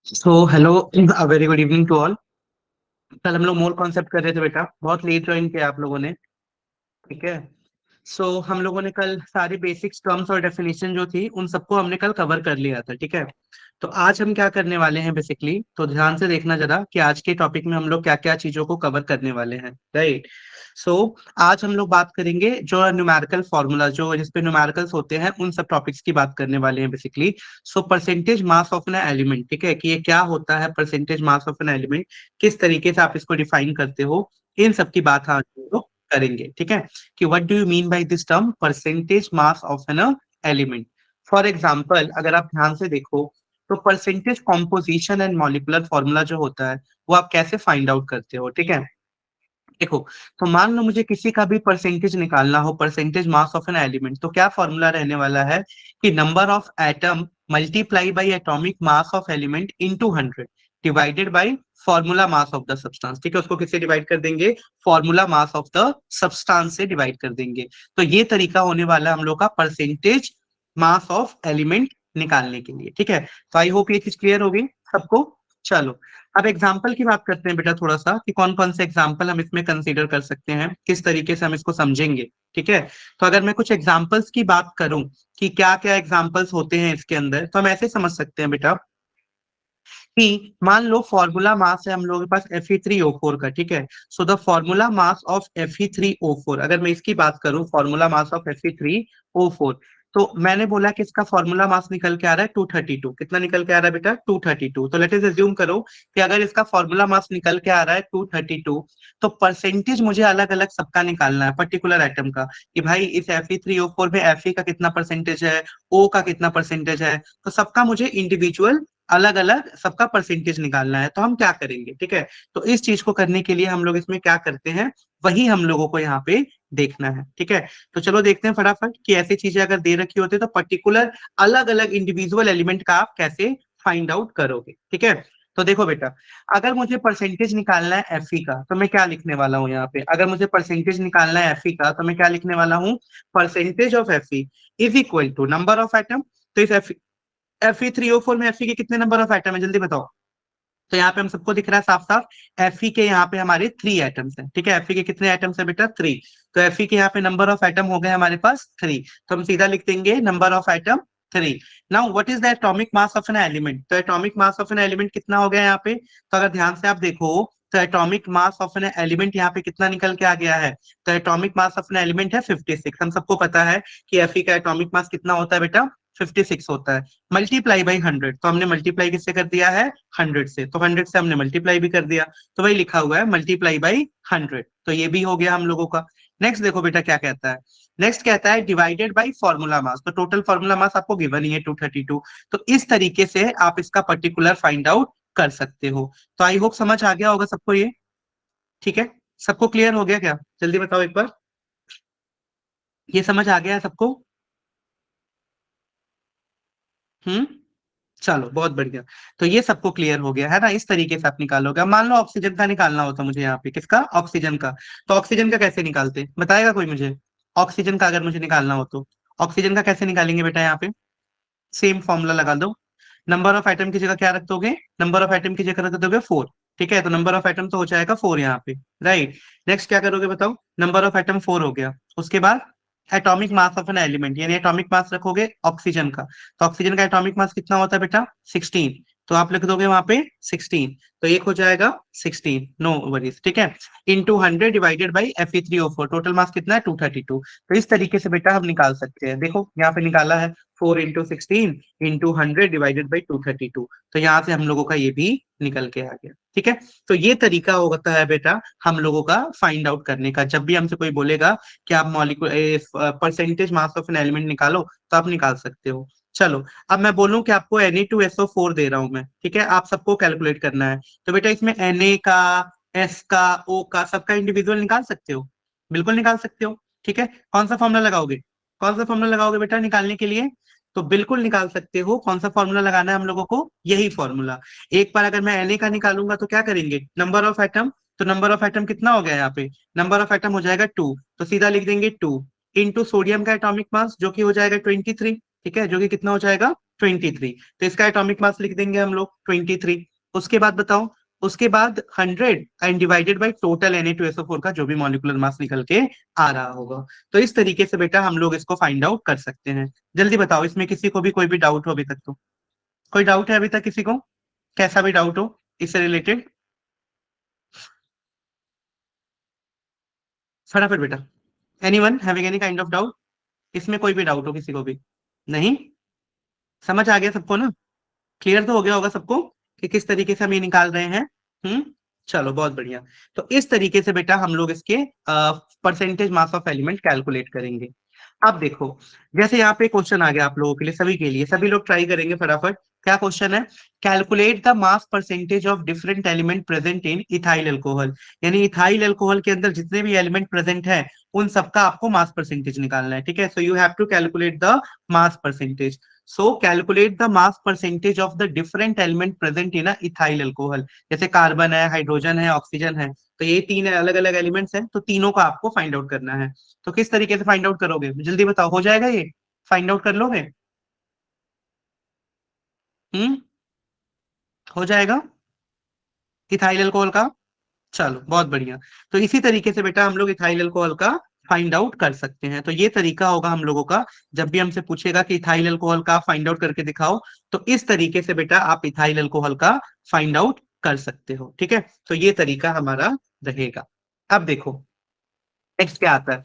So hello, a very good evening to all. कल हम लोग मोर कॉन्सेप्ट कर रहे थे बेटा, बहुत लेट ज्वाइन किया आप लोगों ने। ठीक है। हम लोगों ने कल सारी बेसिक्स टर्म्स और डेफिनेशन जो थी उन सबको हमने कल कवर कर लिया था। ठीक है। तो आज हम क्या करने वाले हैं बेसिकली, तो ध्यान से देखना जरा कि आज के टॉपिक में हम लोग क्या क्या चीजों को कवर करने वाले हैं। राइट। सो आज हम लोग बात करेंगे जो न्यूमेरिकल फॉर्मूला जो जिसपे न्यूमेरिकल्स होते हैं उन सब टॉपिक्स की बात करने वाले हैं basically. Percentage mass of an element, ठीक है, कि ये क्या होता है percentage mass of an element, किस तरीके से आप इसको डिफाइन करते हो, इन सब की बात आज हम लोग करेंगे। ठीक है। कि what do you mean by this term percentage mass of an element. For example अगर आप ध्यान से देखो तो percentage composition and molecular formula जो होता है वो आप कैसे फाइंड आउट करते हो। ठीक है। देखो, तो मान लो मुझे किसी का भी परसेंटेज निकालना हो, percentage mass of an element, तो क्या फॉर्मूला रहने वाला है कि number of atom multiply by atomic mass of element into 100 divided by formula mass of the substance. ठीक है, उसको किससे डिवाइड कर देंगे, formula mass of the substance से डिवाइड कर देंगे। तो ये तरीका होने वाला है हम लोग का परसेंटेज मास ऑफ एलिमेंट निकालने के लिए। ठीक है। तो आई होप ये चीज क्लियर होगी सबको। चलो, अब एग्जाम्पल की बात करते हैं बेटा थोड़ा सा, कि कौन कौन से एग्जाम्पल हम इसमें कंसीडर कर सकते हैं, किस तरीके से हम इसको समझेंगे। ठीक है। तो अगर मैं कुछ एग्जाम्पल्स की बात करूं कि क्या क्या एग्जाम्पल्स होते हैं इसके अंदर, तो हम ऐसे समझ सकते हैं बेटा कि मान लो फॉर्मूला मास है हम लोगों के पास Fe3O4 का। ठीक है। So the formula mass of Fe3O4, अगर मैं इसकी बात करूं फॉर्मूला मास ऑफ Fe3O4, तो मैंने बोला कि इसका फॉर्मूला मास निकल के आ रहा है 232। कितना निकल के आ रहा है बेटा, 232। तो लेट अस अज्यूम करो कि अगर इसका फॉर्मूला मास निकल के आ रहा है 232, तो परसेंटेज मुझे अलग अलग सबका निकालना है पर्टिकुलर आइटम का, कि भाई इस Fe3O4 में Fe का कितना परसेंटेज है, O का कितना परसेंटेज है, तो सबका मुझे इंडिविजुअल अलग अलग सबका परसेंटेज निकालना है। तो हम क्या करेंगे, ठीक है, तो इस चीज को करने के लिए हम लोग इसमें क्या करते हैं, वही हम लोगों को यहाँ पे देखना है। ठीक है। तो चलो देखते हैं फटाफट कि ऐसी चीजें अगर दे रखी होती है तो पर्टिकुलर अलग अलग इंडिविजुअल एलिमेंट का आप कैसे फाइंड आउट करोगे। ठीक है। तो देखो बेटा, अगर मुझे परसेंटेज निकालना है एफई का तो मैं क्या लिखने वाला हूँ यहाँ पे, अगर मुझे परसेंटेज निकालना है एफई का तो मैं क्या लिखने वाला हूँ, percentage of F E is equal to number of atom. तो इस Fe3O4 में Fe के कितने नंबर ऑफ एटम है जल्दी बताओ। तो यहाँ पे हम सबको दिख रहा है साफ साफ, Fe के यहाँ पे हमारे 3 एटम्स हैं। ठीक है। Fe के कितने एटम्स है बेटा, 3। तो Fe के यहाँ पे नंबर ऑफ एटम हो गए हमारे पास 3। तो हम सीधा लिख देंगे number of atom 3। Now what is the atomic mass of an element, तो atomic mass of an element कितना हो गया यहाँ पे, तो अगर ध्यान से आप देखो तो atomic mass of an element यहाँ पे कितना निकल के आ गया है, तो atomic mass of an element है 56। हम सबको पता है कि Fe का एटॉमिक मास कितना होता है बेटा, 56 होता है। मल्टीप्लाई बाई 100, तो हमने मल्टीप्लाई किससे कर दिया है, 100 से, तो 100 से हमने मल्टीप्लाई भी कर दिया, तो वही लिखा हुआ है मल्टीप्लाई बाई 100। तो ये भी हो गया हम लोगों का। नेक्स्ट देखो बेटा क्या कहता है, नेक्स्ट कहता है डिवाइडेड बाई फॉर्मूला मास। तो टोटल फॉर्मूला मास आपको गिवन ही है 232। तो इस तरीके से आप इसका पर्टिकुलर फाइंड आउट कर सकते हो। तो आई होप समझ आ गया होगा सबको ये। ठीक है। सबको क्लियर हो गया क्या, जल्दी बताओ एक बार, ये समझ आ गया है सबको। हम्म। चलो बहुत बढ़िया। तो ये सबको क्लियर हो गया है ना, इस तरीके से आप निकालोगे। अब मान लो ऑक्सीजन का निकालना होता मुझे यहाँ पे, किसका, ऑक्सीजन का। तो ऑक्सीजन का कैसे निकालते, बताएगा कोई मुझे, ऑक्सीजन का अगर मुझे निकालना हो तो ऑक्सीजन का कैसे निकालेंगे बेटा, यहाँ पे सेम फॉर्मूला लगा दो। नंबर ऑफ एटम की जगह क्या रख दोगे, नंबर ऑफ एटम की जगह रख दोगे 4। ठीक है। तो नंबर ऑफ एटम तो हो जाएगा 4 यहाँ पे। राइट। नेक्स्ट क्या करोगे बताओ, नंबर ऑफ एटम 4 हो गया, उसके बाद atomic mass of an element, यानी एटॉमिक मास रखोगे ऑक्सीजन का। तो ऑक्सीजन का एटॉमिक मास कितना होता है बेटा, 16। तो आप लिख दोगे वहां पे 16। तो एक हो जाएगा 16, नो वरीज। ठीक है। Into 100 divided by Fe3O4, total mass कितना है 232। तो इस तरीके से बेटा हम निकाल सकते हैं। देखो यहाँ पे निकाला है 4 × 16 इंटू 100 डिवाइडेड बाई 232। तो यहाँ से हम लोगों का ये भी निकल के आ गया। ठीक है। तो ये तरीका होता है बेटा हम लोगों का फाइंड आउट करने का। जब भी हमसे कोई बोलेगा कि आप molecule percentage mass of an element निकालो, तो आप निकाल सकते हो। चलो, अब मैं बोलूं कि आपको Na2SO4 दे रहा हूं मैं, ठीक है, आप सबको कैलकुलेट करना है, तो बेटा इसमें Na का, S का, O का सबका इंडिविजुअल निकाल सकते हो, बिल्कुल निकाल सकते हो। ठीक है। कौन सा फॉर्मूला लगाओगे, कौन सा फॉर्मूला लगाओगे बेटा निकालने के लिए, तो बिल्कुल निकाल सकते हो। कौन सा फॉर्मूला लगाना है हम लोगों को, यही फॉर्मूला। एक बार अगर मैं Na का निकालूंगा तो क्या करेंगे, नंबर ऑफ एटम, तो नंबर ऑफ एटम कितना हो गया यहाँ पे, नंबर ऑफ एटम हो जाएगा 2। तो सीधा लिख देंगे 2 इंटू सोडियम का एटॉमिक मास जो कि हो जाएगा 23। ठीक है, जो कि कितना हो जाएगा 23। तो इसका एटॉमिक मास लिख देंगे हम लोग 23। उसके बाद बताओ, उसके बाद 100 and divided by total Na2SO4 का जो भी मॉलिक्यूलर मास निकल के आ रहा होगा। तो इस तरीके से बेटा हम लोग इसको फाइंड आउट कर सकते हैं। जल्दी बताओ, इसमें किसी को भी कोई भी डाउट हो अभी तक? तो कोई डाउट है अभी तक किसी को? कैसा भी डाउट हो इससे रिलेटेड, फटाफट बेटा। Anyone having any kind of doubt? इसमें कोई भी डाउट हो किसी को भी? नहीं? समझ आ गया सबको ना? क्लियर तो हो गया होगा सबको कि किस तरीके से हम ये निकाल रहे हैं। हम्म। चलो बहुत बढ़िया। तो इस तरीके से बेटा हम लोग इसके percentage mass of element calculate करेंगे। अब देखो, जैसे यहाँ पे क्वेश्चन आ गया आप लोगों के लिए, सभी के लिए, सभी लोग ट्राई करेंगे फटाफट। क्या क्वेश्चन है? Calculate the mass percentage of different element present in ethyl alcohol. यानी इथाइल अल्कोहल के अंदर जितने भी एलिमेंट प्रेजेंट है उन सबका आपको मास परसेंटेज निकालना है। ठीक है, so you have to calculate the mass percentage. So calculate the mass percentage of the different element present in ethyl alcohol. जैसे कार्बन है, हाइड्रोजन है, ऑक्सीजन है, तो ये तीन अलग अलग एलिमेंट्स हैं, तो तीनों को आपको फाइंड आउट करना है। तो किस तरीके से फाइंड आउट करोगे जल्दी बताओ, हो जाएगा ये? फाइंड आउट कर लोगे? हम्म। हो जाएगा इथाइल अल्कोहल का? चलो बहुत बढ़िया। तो इसी तरीके से बेटा हम लोग इथाइल अल्कोहल का फाइंड आउट कर सकते हैं। तो ये तरीका होगा हम लोगों का, जब भी हमसे पूछेगा कि इथाइल अल्कोहल का फाइंड आउट करके दिखाओ, तो इस तरीके से बेटा आप इथाइल अल्कोहल का फाइंड आउट कर सकते हो। ठीक है, तो ये तरीका हमारा रहेगा। अब देखो नेक्स्ट क्या आता है,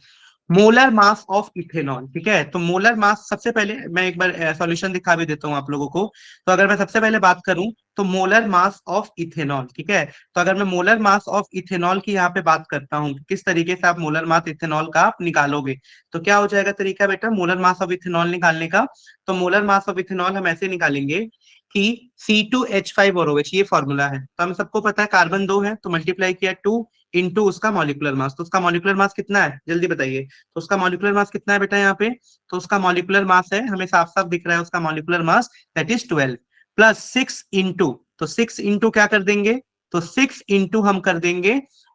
मोलर मास ऑफ इथेनॉल। ठीक है, तो मोलर मास, सबसे पहले मैं एक बार सॉल्यूशन दिखा भी देता हूँ आप लोगों को। तो अगर मैं सबसे पहले बात करूं तो मोलर मास ऑफ इथेनॉल, ठीक है, तो अगर मैं मोलर मास ऑफ इथेनॉल की यहाँ पे बात करता हूँ कि किस तरीके से आप मोलर मास इथेनॉल का आप निकालोगे, तो क्या हो जाएगा तरीका बेटा मोलर मास ऑफ इथेनॉल निकालने का? तो मोलर मास ऑफ इथेनॉल हम ऐसे निकालेंगे कि C2H5 और OH, ये फॉर्मूला है। तो हमें सबको पता है कार्बन 2 है, तो मल्टीप्लाई किया 2 इंटू उसका मॉलिकुलर मास। तो उसका मॉलिकुलर मास कितना है जल्दी बताइए? तो उसका मॉलिकुलर मास कितना है बेटा यहाँ पे? तो उसका मॉलिकुलर मास है, हमें साफ साफ दिख रहा है उसका molecular mass, that is 12 plus 6 into, तो 6 इंटू क्या कर देंगे? तो 6 इंटू हम कर देंगे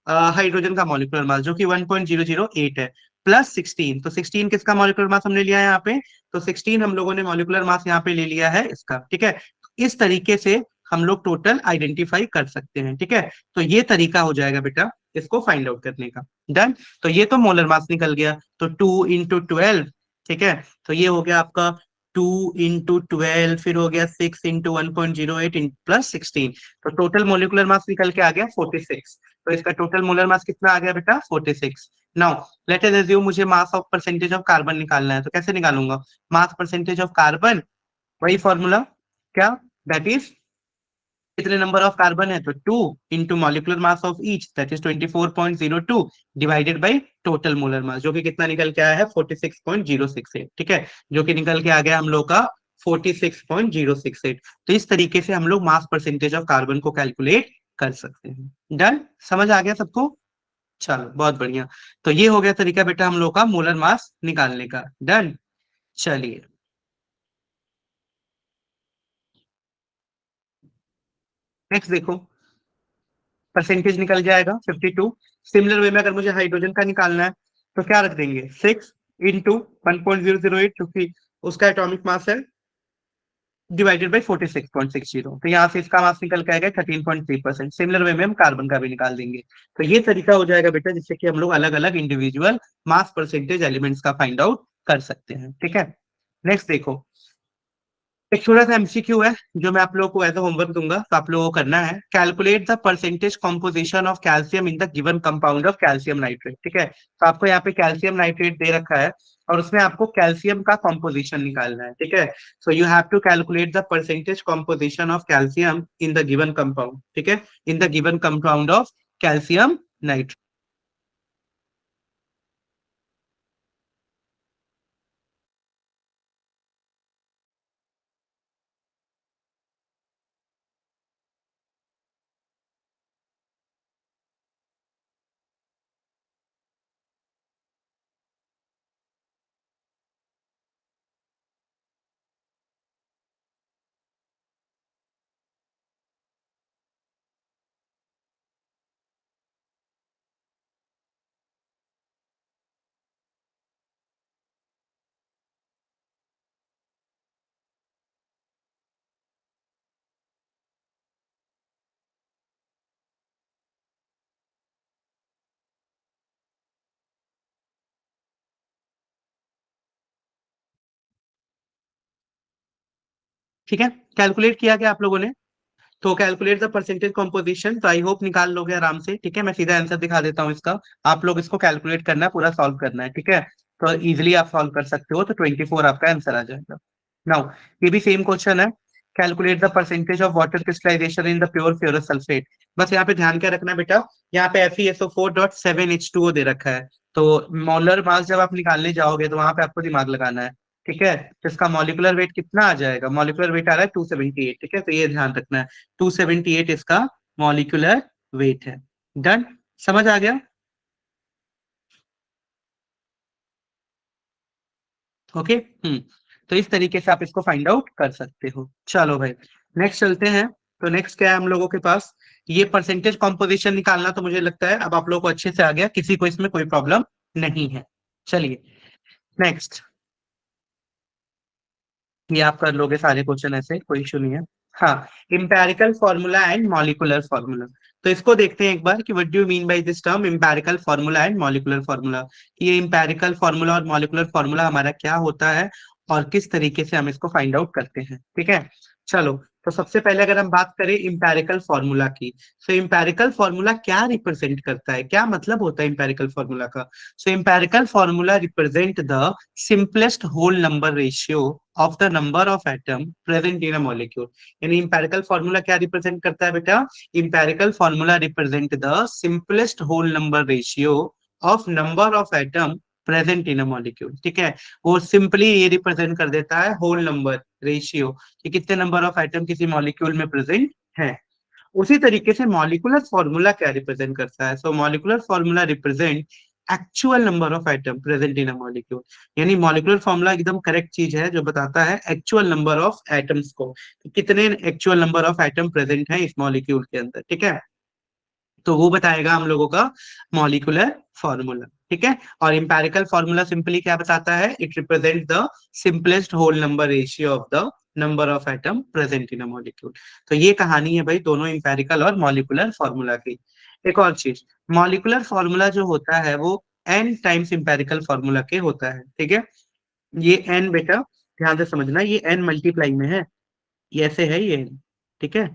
हाइड्रोजन का मॉलिकुलर मास जो कि 1.008 है, प्लस 16। तो 16 किसका मॉलिकुलर मास हमने लिया है यहाँ पे? तो 16 हम लोगों ने मॉलिकुलर मास यहाँ पे ले लिया है इसका। ठीक है, इस तरीके से हम लोग टोटल आइडेंटिफाई कर सकते हैं। ठीक है, तो ये तरीका हो जाएगा बेटा इसको फाइंड आउट करने का। डन। तो ये तो मोलर मास निकल गया, तो 2 इंटू 12। ठीक है, तो ये हो गया आपका 2 इंटू 12, फिर हो गया 6 इंटू 1.08 प्लस 16। तो टोटल मोलिकुलर मास निकल के आ गया 46। तो इसका टोटल मोलर मास कितना आ गया बेटा? 46। नाउ लेट अस अज्यूम मुझे mass of percentage of carbon निकालना है, तो कैसे निकालूंगा मास परसेंटेज ऑफ कार्बन? वही फॉर्मूला, क्या? दैट इज, कितने नंबर ऑफ कार्बन है? तो 2 into molecular mass of each, that is 24.02 divided by total molar mass, जो कि कितना निकल के आया है? 46.068। ठीक है, जो कि निकल के आ गया हम लोग का 46.068। तो इस तरीके से हम लोग मास परसेंटेज ऑफ कार्बन को कैलकुलेट कर सकते हैं। डन, समझ आ गया सबको? चलो बहुत बढ़िया। तो ये हो गया तरीका बेटा हम लोग का मोलर मास निकालने का। डन। चलिए नेक्स्ट देखो, परसेंटेज निकल जाएगा 52। सिमिलर वे में अगर मुझे हाइड्रोजन का निकालना है तो क्या रख देंगे? 6 इंटू 1.008, क्योंकि उसका एटॉमिक मास है, डिवाइडेड बाई 46.60। तो यहाँ से इसका मास निकल के आएगा 13.3%। सिमिलर वे में हम कार्बन का भी निकाल देंगे। तो ये तरीका हो जाएगा बेटा जिससे कि हम लोग अलग अलग इंडिविजुअल मास परसेंटेज एलिमेंट्स का फाइंड आउट कर सकते हैं। ठीक है, नेक्स्ट देखो, एक छोटा सा एमसीक्यू है जो मैं आप लोगों को एज अ होमवर्क दूंगा, तो आप लोगों को करना है, calculate the percentage composition of calcium in the given compound of calcium nitrate. ठीक है, तो आपको यहाँ पे कैल्शियम नाइट्रेट दे रखा है और उसमें आपको कैल्शियम का कॉम्पोजिशन निकालना है। ठीक है, so you have to calculate the percentage composition of calcium in the given compound. ठीक है, in the given compound of calcium nitrate. ठीक है, कैलकुलेट किया क्या आप लोगों ने? तो कैलकुलेट द परसेंटेज कॉम्पोजिशन, तो आई होप निकाल लोगे आराम से। ठीक है, मैं सीधा आंसर दिखा देता हूँ इसका, आप लोग इसको कैलकुलेट करना है, पूरा सॉल्व करना है। ठीक है, तो इजिली आप सॉल्व कर सकते हो, तो 24 आपका आंसर आ जाएगा। नाउ ये भी सेम क्वेश्चन है, calculate the percentage of water crystallization in the pure ferrous sulphate. बस यहाँ पे ध्यान क्या रखना है बेटा, यहाँ पे FeSO4.7H2O दे रखा है, तो मोलर मास जब आप निकालने जाओगे तो वहां पे आपको दिमाग लगाना है। ठीक है, तो इसका मॉलिक्यूलर वेट कितना आ जाएगा, मॉलिक्यूलर वेट आ रहा है 278। ठीक है, तो ये ध्यान रखना है, 278 इसका मॉलिक्यूलर वेट है। डन, समझ आ गया? ओके। तो इस तरीके से आप इसको फाइंड आउट कर सकते हो। चलो भाई, नेक्स्ट चलते हैं। तो नेक्स्ट क्या है हम लोगों के पास, ये परसेंटेज कॉम्पोजिशन निकालना, तो मुझे लगता है अब आप लोगों को अच्छे से आ गया, किसी को इसमें कोई प्रॉब्लम नहीं है। चलिए नेक्स्ट, ये आप कर लोगे सारे क्वेश्चन, ऐसे कोई इशू नहीं है। हाँ, empirical formula and molecular formula, तो इसको देखते हैं एक बार कि what do you mean by this term empirical formula and molecular formula. ये इम्पेरिकल फॉर्मूला और मॉलिकुलर फॉर्मूला हमारा क्या होता है और किस तरीके से हम इसको फाइंड आउट करते हैं। ठीक है, चलो, तो सबसे पहले अगर हम बात करें इम्पेरिकल फॉर्मूला की, तो इम्पेरिकल फॉर्मूला क्या रिप्रेजेंट करता है, क्या मतलब होता है इम्पेरिकल फॉर्मूला का? So empirical formula represent the simplest whole number ratio of the number of atom present in a molecule. यानी इंपेरिकल फॉर्मूला क्या रिप्रेजेंट करता है बेटा, empirical formula represent the simplest whole number ratio of number of atom present in a molecule. ठीक है, वो simply ये represent कर देता है होल नंबर रेशियो, कि कितने नंबर ऑफ एटम किसी मॉलिक्यूल में प्रेजेंट है। उसी तरीके से मॉलिकुलर फॉर्मूला क्या रिप्रेजेंट करता है, so molecular formula represent actual number of atom present in a molecule. यानी मॉलिकुलर फॉर्मूला एकदम करेक्ट चीज है जो बताता है एक्चुअल नंबर ऑफ एटम्स को, कि कितने actual number of atom present है इस मॉलिक्यूल के अंदर। ठीक है, तो वो बताएगा हम लोगों का मॉलिकुलर फॉर्मूला। ठीक है, और इंपेरिकल फॉर्मूला सिंपली क्या बताता है, it represent the simplest whole number ratio of the number of atom present in a molecule. तो ये कहानी है भाई दोनों इंपेरिकल और मॉलिकुलर फॉर्मूला की। एक और चीज, मॉलिकुलर फॉर्मूला जो होता है वो एन टाइम्स इंपेरिकल फॉर्मूला के होता है। ठीक है, ये एन बेटा ध्यान से समझना, ये एन मल्टीप्लाई में है, ये ऐसे है ये n। ठीक है,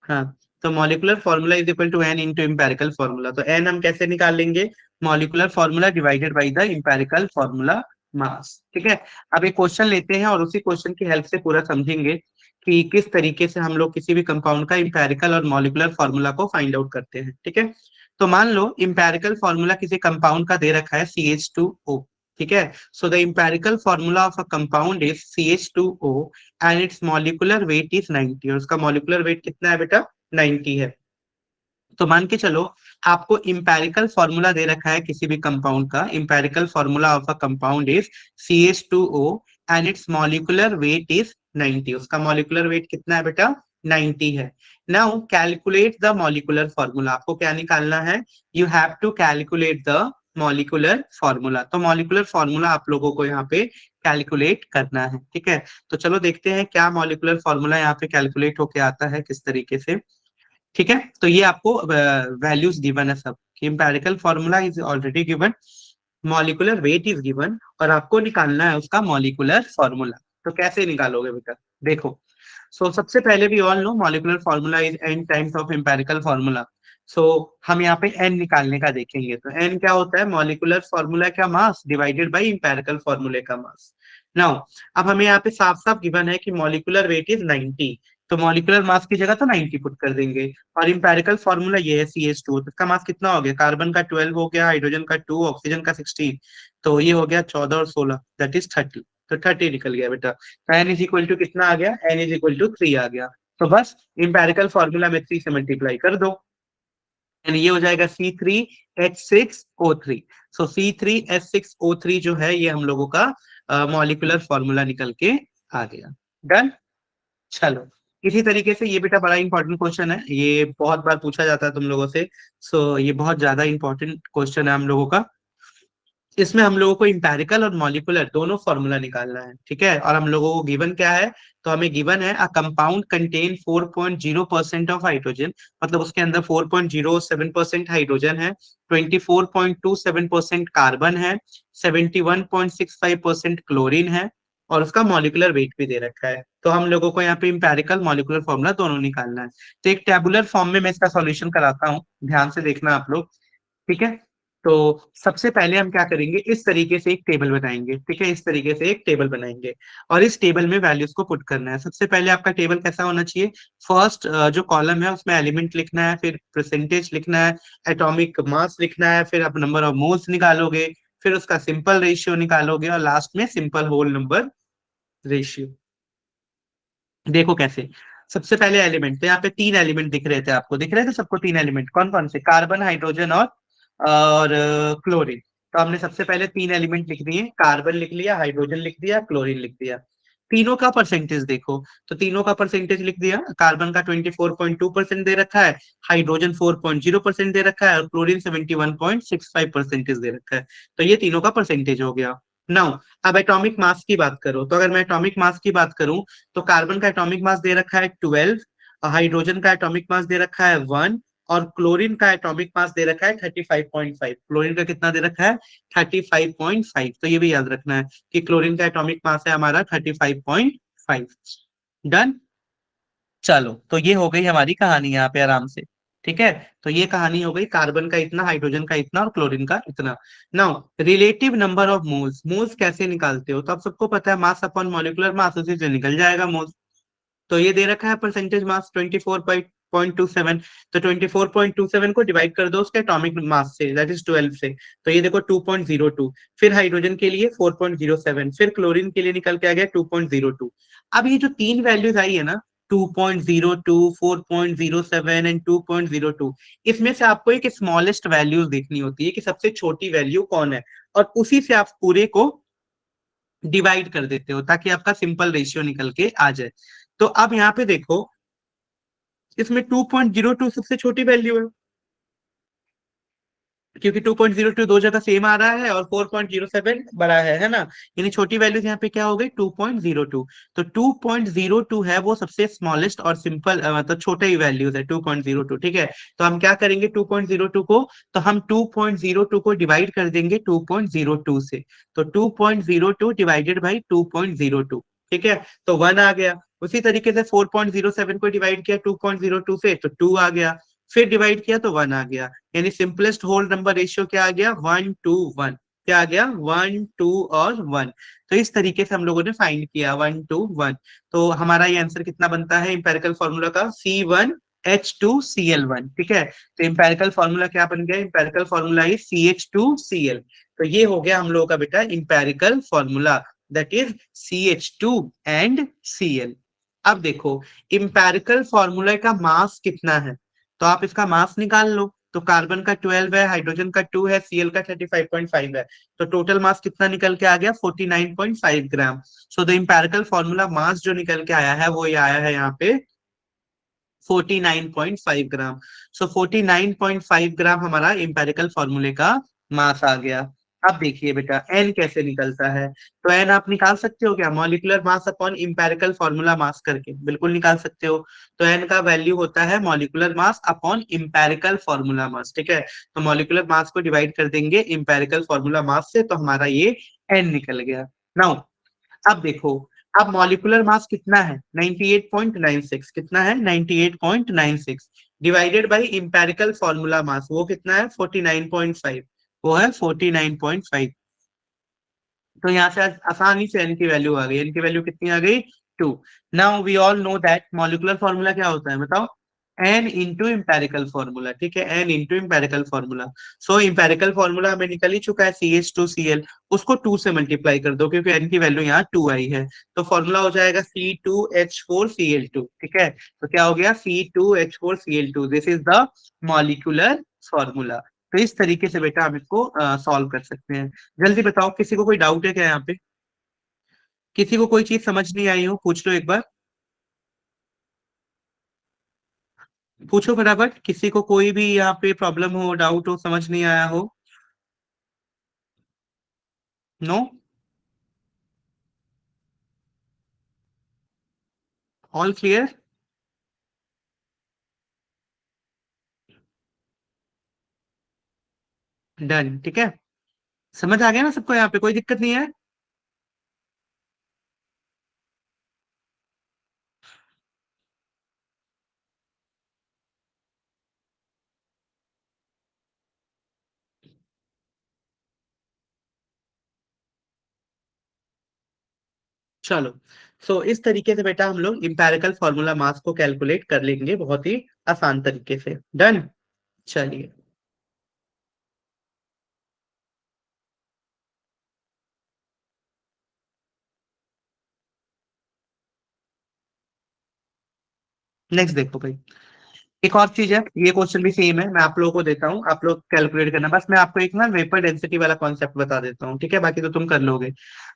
हाँ, तो molecular formula is equal to N into empirical formula, तो एन हम कैसे निकाल लेंगे, molecular formula divided by the empirical formula mass. ठीक है, अब एक क्वेश्चन लेते हैं और उसी क्वेश्चन की हेल्प से पूरा समझेंगे कि किस तरीके से हम लोग किसी भी कंपाउंड का इम्पेरिकल और मॉलिकुलर फॉर्मूला को फाइंड आउट करते हैं। ठीक है, तो मान लो इम्पेरिकल फॉर्मूला किसी कंपाउंड का दे रखा है CH2O। ठीक है, so the empirical formula of a compound is CH2O and its molecular weight is 90, और उसका मॉलिकुलर वेट कितना है बेटा, 90 है। तो मान के चलो आपको इंपेरिकल फॉर्मूला दे रखा है किसी भी कंपाउंड का, empirical formula of a compound is CH2O and its molecular weight is 90, उसका मॉलिकुलर वेट कितना है बेटा, 90 है। Now calculate the molecular formula, आपको क्या निकालना है, you have to calculate the molecular formula. तो मॉलिकुलर फॉर्मूला आप लोगों को यहाँ पे कैलकुलेट करना है। ठीक है, तो चलो देखते हैं क्या मॉलिकुलर फॉर्मूला यहाँ पे कैलकुलेट होके आता है किस तरीके से। ठीक है, तो ये आपको वैल्यूज गिवन है सब, कि empirical formula is already given, molecular weight is given, और आपको निकालना है उसका मॉलिकुलर फॉर्मूला। तो कैसे निकालोगे बेटा, देखो, सो सबसे पहले भी all know molecular formula is n times of empirical formula. So हम यहाँ पे एन निकालने का देखेंगे, तो एन क्या होता है, मॉलिकुलर फॉर्मूला का मास डिवाइडेड बाई एम्पेरिकल फॉर्मूले का मास। नाउ अब हमें यहाँ पे साफ साफ गिवन है कि मॉलिकुलर वेट इज 90, तो मॉलिकुलर मास की जगह तो 90 पुट कर देंगे। और इंपेरिकल फॉर्मूला ये है CH2, तो इसका मास कितना हो गया, कार्बन का 12 हो गया, हाइड्रोजन का 2, ऑक्सीजन का 16, तो ये हो गया 14 और 16, दैट इज 30। तो 30 निकल गया बेटा, तो एन इज इक्वल टू कितना आ गया, एन इज इक्वल टू 3 आ गया। तो बस इंपेरिकल फॉर्मूला में 3 से मल्टीप्लाई कर दो, एंड ये हो जाएगा C3H6O3। सो C3H6O3 जो है ये हम लोगों का मॉलिकुलर फॉर्मूला निकल के आ गया। डन, चलो, इसी तरीके से ये बेटा बड़ा इंपॉर्टेंट क्वेश्चन है, ये बहुत बार पूछा जाता है तुम लोगों से, सो ये बहुत ज्यादा इंपॉर्टेंट क्वेश्चन है हम लोगों का। इसमें हम लोगों को इंपेरिकल और मॉलिकुलर दोनों फॉर्मूला निकालना है। ठीक है, और हम लोगों को गिवन क्या है, तो हमें गिवन है a compound contain 4.0% of hydrogen, मतलब उसके अंदर 4.07% हाइड्रोजन है, 24.27% कार्बन है, 71.65% क्लोरीन है, और उसका मॉलिक्यूलर वेट भी दे रखा है। तो हम लोगों को यहाँ पे इंपेरिकल मॉलिक्यूलर फॉर्मूला दोनों निकालना है। तो एक टेबुलर फॉर्म में मैं इसका सॉल्यूशन कराता हूँ, ध्यान से देखना आप लोग। ठीक है, तो सबसे पहले हम क्या करेंगे, इस तरीके से एक टेबल बनाएंगे। ठीक है, इस तरीके से एक टेबल बनाएंगे और इस टेबल में वैल्यूज को पुट करना है। सबसे पहले आपका टेबल कैसा होना चाहिए, फर्स्ट जो कॉलम है उसमें एलिमेंट लिखना है, फिर परसेंटेज लिखना है, एटॉमिक मास लिखना है, फिर आप नंबर ऑफ मोल्स निकालोगे, फिर उसका सिंपल रेशियो निकालोगे और लास्ट में सिंपल होल नंबर रेशियो। देखो कैसे, सबसे पहले एलिमेंट, तो यहाँ पे तीन एलिमेंट दिख रहे थे आपको, दिख रहे थे सबको तीन एलिमेंट, कौन कौन से, कार्बन, हाइड्रोजन और क्लोरीन। तो हमने सबसे पहले तीन एलिमेंट लिख दिए, कार्बन लिख लिया, हाइड्रोजन लिख दिया, क्लोरीन लिख दिया। तीनों का परसेंटेज देखो, तो तीनों का परसेंटेज लिख दिया। कार्बन का 24.2% दे रखा है, हाइड्रोजन 4.0% दे रखा है और क्लोरीन 71.65% दे रखा है। तो ये तीनों का परसेंटेज हो गया। नाउ अब एटॉमिक मास की बात करो, तो अगर मैं एटॉमिक मास की बात करूं, तो कार्बन का एटॉमिक मास दे रखा है 12, हाइड्रोजन का एटॉमिक मास दे रखा है 1 और क्लोरीन का एटॉमिक मास दे रखा है 35.5। क्लोरीन का कितना दे रखा है, 35.5। तो ये भी याद रखना है कि क्लोरीन का एटॉमिक मास है हमारा 35.5। डन। चलो, तो ये हो गई हमारी कहानी यहाँ पे आराम से। ठीक है, तो ये कहानी हो गई, कार्बन का इतना, हाइड्रोजन का इतना और क्लोरीन का इतना। Now relative number of moles, moles कैसे निकालते हो, तो आप सबको पता है मास अपॉन मॉलिक्यूलर मास, उसी से निकल जाएगा मोल्स। तो ये दे रखा है परसेंटेज मास 24.27। तो 24.27 को डिवाइड कर दो उसके एटॉमिक मास से, दैट इज 12 से। तो ये देखो 2.02। फिर हाइड्रोजन के लिए 4.07, फिर क्लोरीन के लिए निकल के आ गया 2.02। अब ये जो तीन वैल्यूज आई है ना, 2.02, 4.07 एंड 2.02, इसमें से आपको एक स्मॉलेस्ट वैल्यूज देखनी होती है कि सबसे छोटी वैल्यू कौन है, और उसी से आप पूरे को डिवाइड कर देते हो ताकि आपका सिंपल रेशियो निकल के आ जाए। तो अब यहाँ पे देखो, इसमें 2.02 सबसे छोटी वैल्यू है, क्योंकि 2.02 दो जगह सेम आ रहा है और 4.07 बड़ा है ना। यानी छोटी वैल्यूज यहाँ पे क्या हो गई, 2.02। तो 2.02 है वो सबसे स्मॉलेस्ट और सिंपल, मतलब छोटा ही वैल्यूज है 2.02। ठीक है, तो हम क्या करेंगे 2.02 को, तो हम 2.02 को डिवाइड कर देंगे 2.02 से। तो 2.02 डिवाइडेड बाई 2.02। ठीक है, तो 1 आ गया। उसी तरीके से 4.07 को डिवाइड किया 2.02 से, तो 2 आ गया। फिर डिवाइड किया तो 1 आ गया। यानी सिंपलेस्ट होल नंबर रेशियो क्या आ गया, 1:1। क्या आ गया, 1:2 और 1। तो इस तरीके से हम लोगों ने फाइंड किया 1:1। तो हमारा ये आंसर कितना बनता है इंपेरिकल फॉर्मूला का, C1H2Cl1। ठीक है, तो इंपेरिकल फॉर्मूला क्या बन गया, इंपेरिकल फॉर्मूला इज CH2Cl। तो ये हो गया हम लोगों का बेटा empirical formula, that is CH2 and Cl। अब देखो, इंपेरिकल फॉर्मूला का मास कितना है, तो आप इसका मास निकाल लो। तो कार्बन का 12 है, हाइड्रोजन का 2 है, Cl का 35.5 है। तो टोटल मास कितना निकल के आ गया, 49.5 gram. So the empirical formula mass जो निकल के आया है वो ये आया है यहाँ पे 49.5 ग्राम। सो 49.5 ग्राम हमारा इंपेरिकल फॉर्मूले का मास आ गया। अब देखिए बेटा एन कैसे निकलता है, तो एन आप निकाल सकते हो क्या, molecular mass upon empirical formula मास करके, बिल्कुल निकाल सकते हो। तो एन का वैल्यू होता है molecular mass upon empirical formula mass. ठीक है, तो मॉलिक्यूलर मास को डिवाइड कर देंगे इंपेरिकल फॉर्मूला मास से, तो हमारा ये एन निकल गया। नाउ अब देखो, अब मॉलिक्यूलर मास कितना है, 98.96। कितना है, 98.96 डिवाइडेड बाई इंपेरिकल फॉर्मूला मास, वो कितना है 49.5। वो है 49.5। तो यहाँ से आसानी से एन की वैल्यू आ गई, एन की वैल्यू कितनी आ गई, 2। Now we all know that molecular formula क्या होता है बताओ, एन इंटू इम्पेरिकल फॉर्मूला। ठीक है, N into empirical formula. So empirical formula हमें निकल ही चुका है CH2Cl, उसको 2 से मल्टीप्लाई कर दो क्योंकि एन की वैल्यू यहाँ 2 आई है। तो फॉर्मूला हो जाएगा C2H4Cl2। ठीक है, तो क्या हो गया C2H4Cl2, this is the molecular formula. तो इस तरीके से बेटा हम इसको सॉल्व कर सकते हैं। जल्दी बताओ, किसी को कोई डाउट है क्या यहाँ पे, किसी को कोई चीज समझ नहीं आई हो पूछ लो एक बार, पूछो फटाफट, किसी को कोई भी यहाँ पे प्रॉब्लम हो, डाउट हो, समझ नहीं आया हो। No, all clear, done. ठीक है, समझ आ गया ना सबको, यहाँ पे कोई दिक्कत नहीं है। चलो, सो इस तरीके से बेटा हम लोग इंपेरिकल फॉर्मूला मास को कैलकुलेट कर लेंगे बहुत ही आसान तरीके से। डन। चलिए, नेक्स्ट देखो भाई, एक और चीज है, ये क्वेश्चन भी सेम है, मैं आप लोगों को देता हूँ, आप लोग कैलकुलेट करना, बस मैं आपको एक ना वेपर डेंसिटी वाला कॉन्सेप्ट बता देता हूँ, ठीक है, बाकी तो तुम कर लोगे।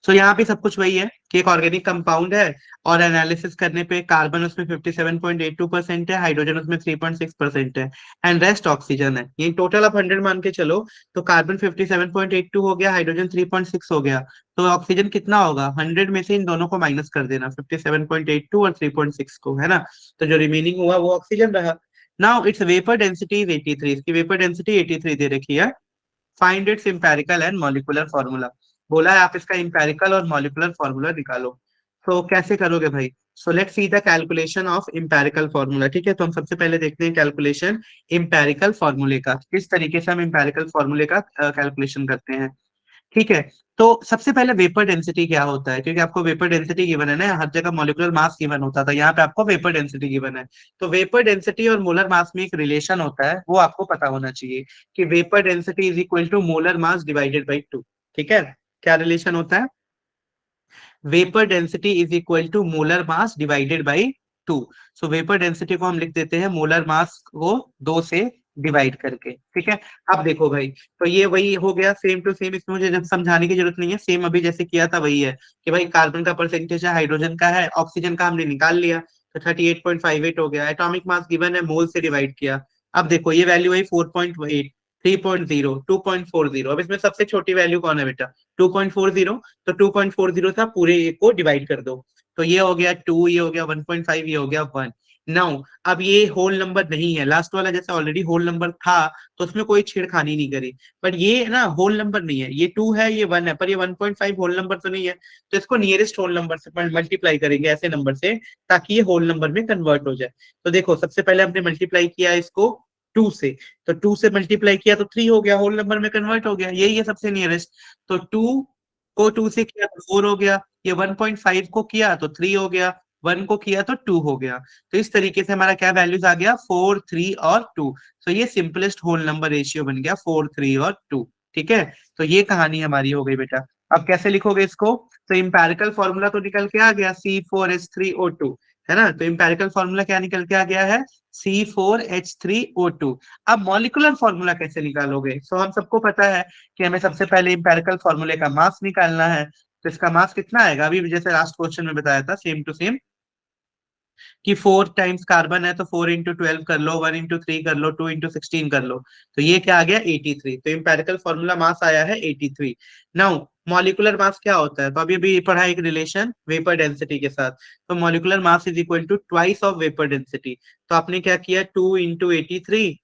सो यहाँ पे सब कुछ वही है कि एक ऑर्गेनिक कंपाउंड है, और एनालिसिस करने पे कार्बन उसमें 57.82% है, हाइड्रोजन उसमें 3.6% है, एंड रेस्ट ऑक्सीजन है। ये टोटल आप 100 मान के चलो, तो कार्बन 57.82 हो गया, हाइड्रोजन 3.6 हो गया, तो ऑक्सीजन कितना होगा, 100 में से इन दोनों को माइनस कर देना, 57.82 और 3.6 को, है ना। तो जो रिमेनिंग हुआ वो ऑक्सीजन रहा। Now it's vapour density is 83, इसकी वेपर डेंसिटी 83 दे रखी है। Find its empirical and molecular formula, बोला है आप इसका इंपेरिकल और मॉलिक्यूलर फॉर्मूला निकालो। तो कैसे करोगे भाई? So let's see the calculation of empirical formula, ठीक है। तो हम सबसे पहले देखते हैं कैलकुलेशन इंपेरिकल फॉर्मूले का, किस तरीके से हम इंपेरिकल फॉर्मूले का कैलकुलेशन करते हैं। ठीक है। तो सबसे पहले वेपर डेंसिटी क्या होता है, क्योंकि आपको वेपर डेंसिटी गिवन है ना, हर जगह मॉलिक्यूलर मास गिवन होता था, यहाँ पे आपको वेपर डेंसिटी गिवन है। तो वेपर डेंसिटी और मोलर मास में एक रिलेशन होता है, वो आपको पता होना चाहिए, कि vapour density is equal to molar mass divided by two. ठीक है। क्या रिलेशन होता है? Vapour density is equal to molar mass divided by two. So vapour density को हम लिख देते हैं मोलर मास को दो से डिवाइड करके, ठीक है। अब देखो भाई, तो ये वही हो गया सेम टू सेम, इसमें मुझे जब समझाने की जरूरत नहीं है, सेम अभी जैसे किया था वही है, कि भाई कार्बन का परसेंटेज है, हाइड्रोजन का है, ऑक्सीजन का हमने निकाल लिया, तो 38.58 हो गया, एटॉमिक मास गिवन है, मोल से डिवाइड किया। अब देखो ये वैल्यू है 4.8, 3.0, 2.40, अब इसमें सबसे छोटी वैल्यू कौन है बेटा? 2.40। तो 2.40 था, पूरे एक को डिवाइड कर दो, तो ये हो गया 2, ये हो गया 1.5, ये हो गया 1। नाउ अब ये होल नंबर नहीं है, लास्ट वाला जैसे ऑलरेडी होल नंबर था, तो उसमें कोई छेड़खानी नहीं करी, बट ये ना होल नंबर नहीं है, ये 2 है, ये 1 है, पर ये 1.5 होल नंबर तो नहीं है, तो इसको नियरेस्ट होल नंबर से मल्टीप्लाई करेंगे, ऐसे नंबर से, ताकि ये होल नंबर में कन्वर्ट हो जाए। तो देखो सबसे पहले हमने मल्टीप्लाई किया इसको 2 से, तो 2 से मल्टीप्लाई किया तो 3 हो गया, होल नंबर में कन्वर्ट हो गया, यही है सबसे नियरेस्ट। तो 2 को 2 से किया तो 4 हो गया, ये 1.5 को किया तो 3 हो गया, 1 को किया तो 2 हो गया। तो इस तरीके से हमारा क्या वैल्यूज आ गया, 4, 3 और 2। तो ये सिंपलेस्ट होल नंबर रेशियो बन गया, 4, 3 और 2। ठीक है। तो ये कहानी हमारी हो गई बेटा। अब कैसे लिखोगे इसको? तो इंपेरिकल फॉर्मूला तो निकल के आ गया, C4H3O2, है ना। तो इंपेरिकल फॉर्मूला क्या निकल के आ गया है? C4H3O2। अब मॉलिक्यूलर फॉर्मूला कैसे निकालोगे? सो हम सबको पता है कि हमें सबसे पहले इंपेरिकल फॉर्मूले का मास निकालना है। तो इसका मास कितना आएगा, अभी जैसे लास्ट क्वेश्चन में बताया था, सेम टू सेम, कि 4 टाइम्स कार्बन है, तो 4 × 12 कर लो, 1 × 3 कर लो, 2 × 16 कर लो, तो ये क्या आ गया 83। तो इंपेरिकल फॉर्मूला मास आया है 83। नाउ मॉलिक्यूलर मास क्या होता है, तो अभी अभी पढ़ा एक रिलेशन वेपर डेंसिटी के साथ। तो molecular mass is equal to twice of vapour density. तो आपने क्या किया, 2 × 83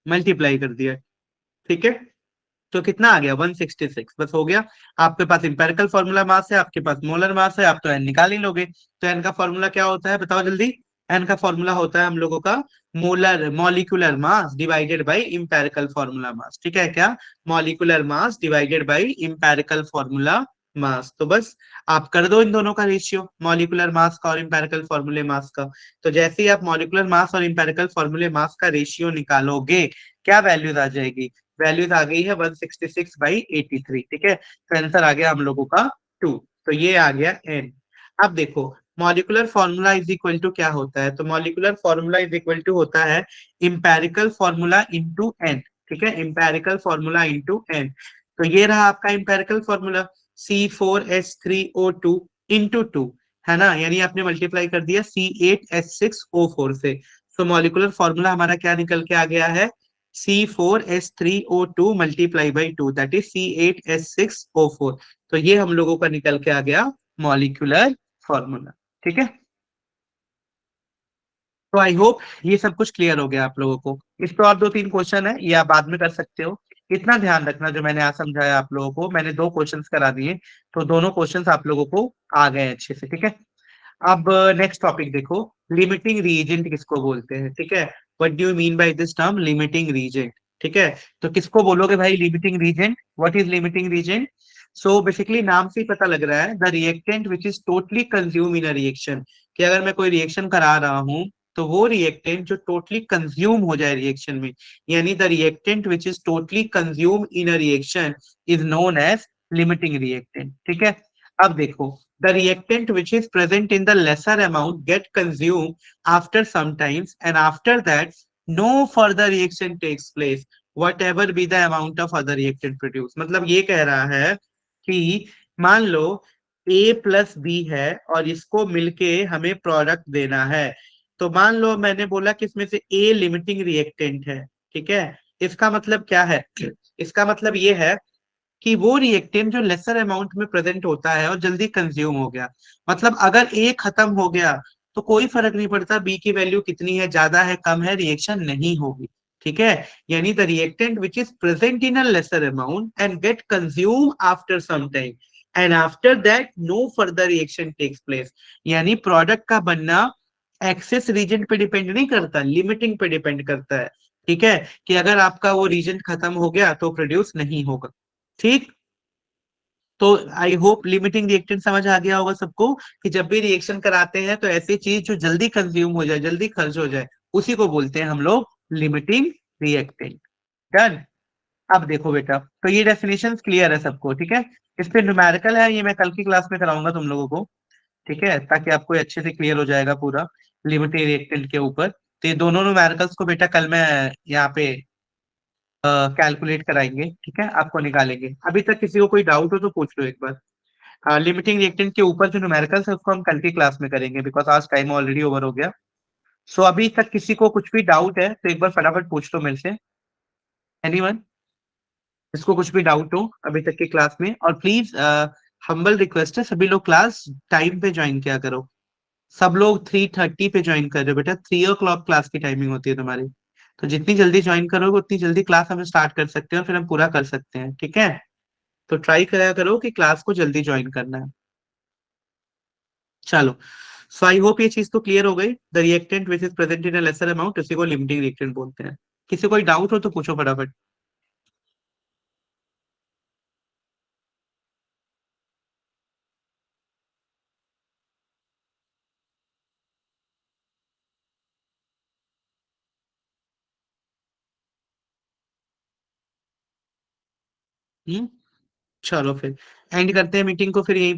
मल्टीप्लाई कर दिया, ठीक है। तो कितना आ गया, 166, बस हो गया। आपके पास इंपेरिकल फॉर्मूला मास है, आपके पास मोलर मास है, आप तो एन निकाल ही लोगे। तो एन का फॉर्मूला क्या होता है, बताओ जल्दी। एन का फॉर्मूला होता है हम लोगों का molar molecular mass divided by empirical formula mass, ठीक है क्या? Molecular mass divided by empirical formula मास। तो बस आप कर दो इन दोनों का रेशियो, मॉलिक्यूलर मास का और इंपेरिकल फॉर्मूले मास का। तो जैसे ही आप मॉलिक्यूलर मास और इंपेरिकल फॉर्मूले मास का रेशियो निकालोगे, क्या वैल्यूज आ जाएगी? वैल्यूज आ गई है 166/83, ठीक है। तो आंसर आ गया हम लोगों का 2। तो ये आ गया एन। अब देखो molecular formula is equal to क्या होता है, तो molecular formula is equal to होता है इंपेरिकल फॉर्मूला इंटू एन, ठीक है, इंपेरिकल फॉर्मूला इंटू एन। तो ये रहा आपका इंपेरिकल फॉर्मूला, C4H3O2 इंटू 2, है ना, यानी आपने मल्टीप्लाई कर दिया C8H6O4 से। तो मॉलिक्यूलर फॉर्मूला हमारा क्या निकल के आ गया है, C4H3O2 multiply by 2, that is C8H6O4। तो ये हम लोगों का निकल के आ गया मॉलिक्यूलर फॉर्मूला, ठीक है। तो आई होप ये सब कुछ क्लियर हो गया आप लोगों को। इस पे और 2-3 क्वेश्चन है, ये आप बाद में कर सकते हो। इतना ध्यान रखना, जो मैंने आज समझाया आप लोगों को, मैंने 2 क्वेश्चंस करा दिए, तो दोनों क्वेश्चंस आप लोगों को आ गए अच्छे से, ठीक है। अब नेक्स्ट टॉपिक देखो, लिमिटिंग रीजेंट किसको बोलते हैं, ठीक है। What do you mean by this term limiting reagent? ठीक है। तो किसको बोलोगे भाई limiting reagent? What is limiting reagent? So basically नाम से ही पता लग रहा है the reactant which is totally consume in a reaction, कि अगर मैं कोई रिएक्शन करा रहा हूँ तो वो रिएक्टेंट जो टोटली कंज्यूम हो जाए रिएक्शन में, यानी the reactant which is totally consume in a reaction is known as limiting reactant. ठीक है, अब देखो, the reactant which is present in the lesser amount get consume after some times and after that no further reaction takes place whatever be the amount of other reactant produce. मतलब ये कह रहा है कि मान लो ए plus B है और इसको मिलके हमें प्रोडक्ट देना है। तो मान लो मैंने बोला कि इसमें से ए लिमिटिंग रिएक्टेंट है। ठीक है, इसका मतलब क्या है? इसका मतलब ये है कि वो रिएक्टेंट जो लेसर अमाउंट में प्रेजेंट होता है और जल्दी कंज्यूम हो गया। मतलब अगर ए खत्म हो गया तो कोई फर्क नहीं पड़ता बी की वैल्यू कितनी है, ज्यादा है कम है, रिएक्शन नहीं होगी। ठीक है, यानी the reactant which is present in a lesser amount and get consume after some time and after that no further reaction takes place. यानी प्रोडक्ट का बनना एक्सेस रीजन पे डिपेंड नहीं करता, लिमिटिंग पे डिपेंड करता है। ठीक है, कि अगर आपका वो रीजन खत्म हो गया तो प्रोड्यूस नहीं होगा। ठीक, तो आई होप लिमिटिंग रिएक्टेंट समझ आ गया होगा सबको, कि जब भी रिएक्शन कराते हैं तो ऐसी चीज जो जल्दी कंज्यूम हो जाए, जल्दी खर्च हो जाए, उसी को बोलते हैं हम लोग लिमिटिंग रिएक्टेंट। डन। अब देखो बेटा, तो ये डेफिनेशन क्लियर है सबको? ठीक है, इस पे न्यूमेरिकल है, ये मैं कल की क्लास में कराऊंगा तुम लोगों को। ठीक है, ताकि आपको अच्छे से क्लियर हो जाएगा पूरा लिमिटिंग रिएक्टेंट के ऊपर। तो ये दोनों न्यूमेरिकल्स को बेटा कल मैं यहाँ पे कैलकुलेट कराएंगे। ठीक है, आपको निकालेंगे। अभी तक किसी को कोई डाउट हो तो पूछ लो एक बार। लिमिटिंग रिएक्टेंट के ऊपर जो न्यूमेरिकल्स है उसको हम कल की क्लास में करेंगे, बिकॉज आज टाइम ऑलरेडी ओवर हो गया। सो अभी तक किसी को कुछ भी डाउट है तो एक बार फटाफट पूछ लो मेरे से। एनीवन, इसको कुछ भी डाउट हो अभी तक की क्लास में? और प्लीज हम्बल रिक्वेस्ट है, सभी लोग क्लास टाइम पे ज्वाइन किया करो। सब लोग 3:30 पे ज्वाइन कर रहे हो बेटा, 3 o'clock क्लास की टाइमिंग होती है तुम्हारी। तो जितनी जल्दी ज्वाइन करोगे उतनी जल्दी क्लास हम स्टार्ट कर सकते हैं और फिर हम पूरा कर सकते हैं। ठीक है, तो ट्राई करा करो कि क्लास को जल्दी ज्वाइन करना है। चलो, सो आई होप ये चीज तो क्लियर हो गई। The reactant which is present in a lesser amount, इसी को लिमिटिंग रिएक्टेंट बोलते हैं। किसी कोई डाउट हो तो पूछो फटाफट। हम्म, चलो फिर एंड करते हैं मीटिंग को फिर यही।